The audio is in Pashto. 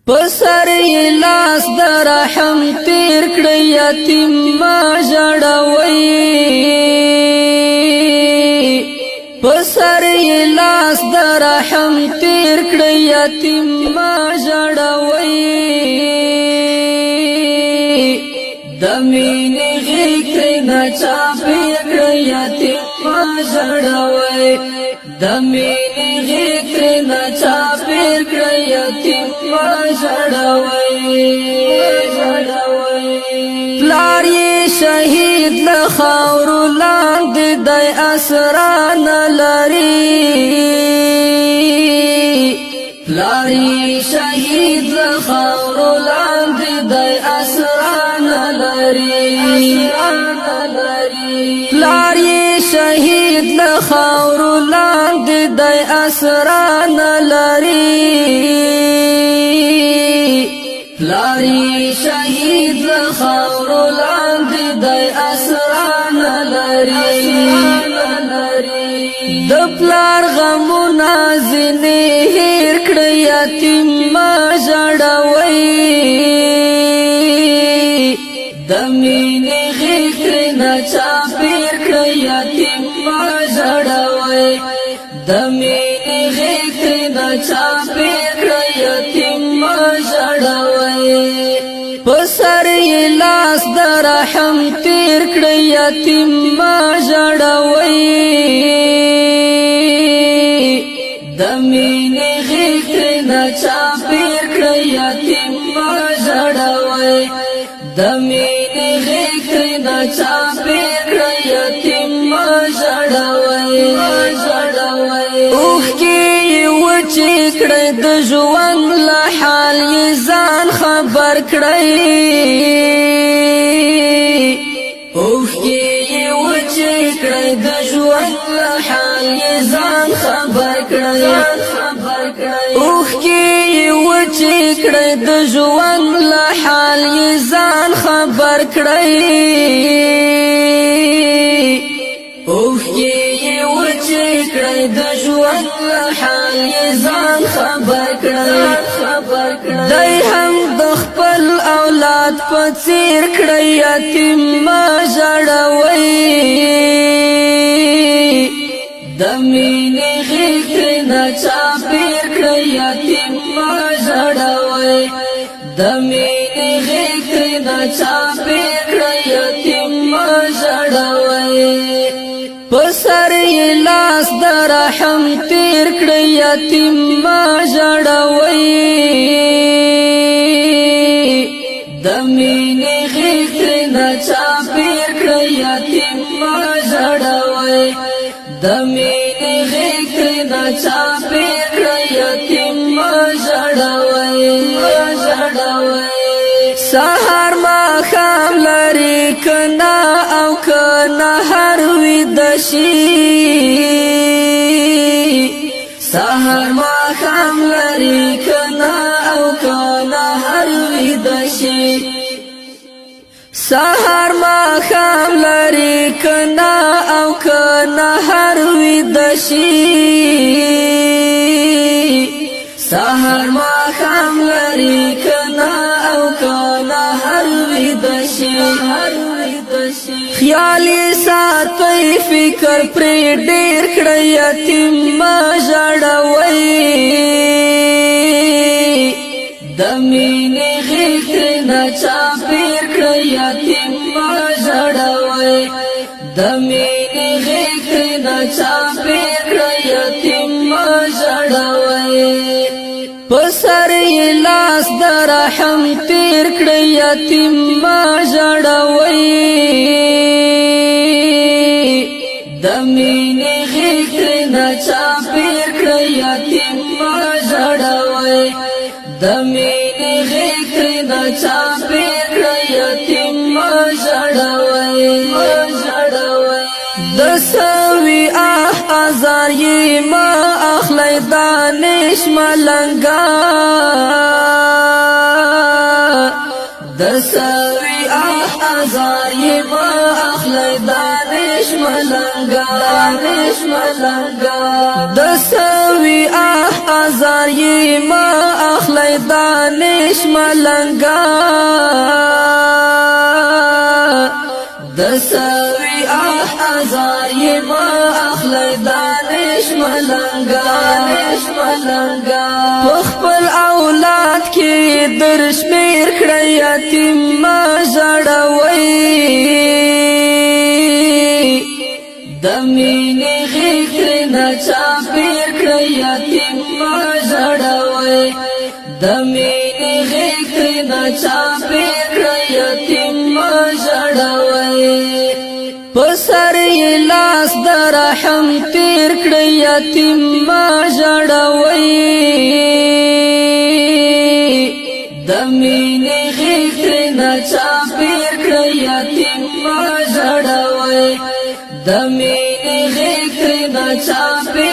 پسر لاس در رحم تیر کړی یتیم ما ژړوي پسر لاس در رحم تیر کړی یتیم ما ژړوي د مینې غېږ نه چاپې کړی یتیم ما ژړوي د مینې غېږ نه چاپې کړی یتیم ما ژړوي پلار یې شهید له خاورو لاندې دی اسرا نه لري پلار یې شهید له خاورو لاندې دی اسرا نه لري پلار یې شهید له خاورو لاندې دی اسرا نه لري پلار یې شهید له خاورو لاندې دی اسرا نه لري د پلار غمونه ځینې هېر کړه یتیم ما ژړوي د مینې غېږ نه چاپېر کړه یتیم ما ژړوي د مینې غېږ نه چاپېر کړه یتیم ما ژړوي په سر یې لاس د رحم تیر کړه یتیم ما ژړوي د مینې غېږ نه چاپېر کړه یتیم ما ژړوي د مینې غېږ نه چاپېر کړه یتیم ما ژړوي اوښکې یې وچې کړې د ژوند له حال یې ځان خبر کړی اوښکې یې وچې کړې د ژوند له حال یې ځان خبر کړی اوښکې یې وچې کړې د ژوند له حال یې ځان خبر کړی اوښکې یې وچې کړې د ژوند له حال یې ځان خبر کړی دی هم د خپل اولاد په څېر کړی یتیم ما ژړوي د مینې غېږ نه چاپېر کړی یتیم ما ژړوي د مینې غېږ نه چاپېر کړی یتیم ما ژړوي په سر یې لاس د رحم تیر کړی یتیم ما ژړوي د مینې غېږ نه چاپېر کړی یتیم ما ژړوي د مینې غېږ نه چاپېر کړی یتیم ما ژړوي سهار ماښام لري کنه او کنه هر ویده شي سهار ماښام لري کنه او کنه هر ویده شي سهار ماښام لري کنه او کنه هر ویده شي سهار ماښام لري کنه او کنه هر ویده شي خیال یې ساتئ فکر پرې ډېر کړئ یتیم ما ژړوي د مینې غېږ نه چاپېر کړئ یتیم ما ژړوي د مینې غېږ نه چاپېر کړئ یتیم ما ژړوي په سر یې لاس د رحم تیر کړی یتیم ما ژړوي د مینې غېږ نه چاپېر کړی یتیم ما ژړوي د مینې غېږ نه چاپېر کړی یتیم ما ژړوي د سوي ازار یې ما اخلی دانش ملنګا د سوي ازار یې ما اخلی دانش ملنگا دسوی آزار یی ما اخلی دانش ملنگا دسوی آزار یی ما اخلی دانش ملنگا پخپل اولاد کی درش میر کړی یتیم ما ژړوي دمینی غیخر نچا پیر کړی یتیم ما ژړوي دمینی غیخر نچا پیر کړی یتیم ما ژړوي پسر لاس در رحم تیر کړی یتیم ما ژړوي دمینی غیخر نچا پیر کړی یتیم ما ژړوي دمینی غیخر نچا پیر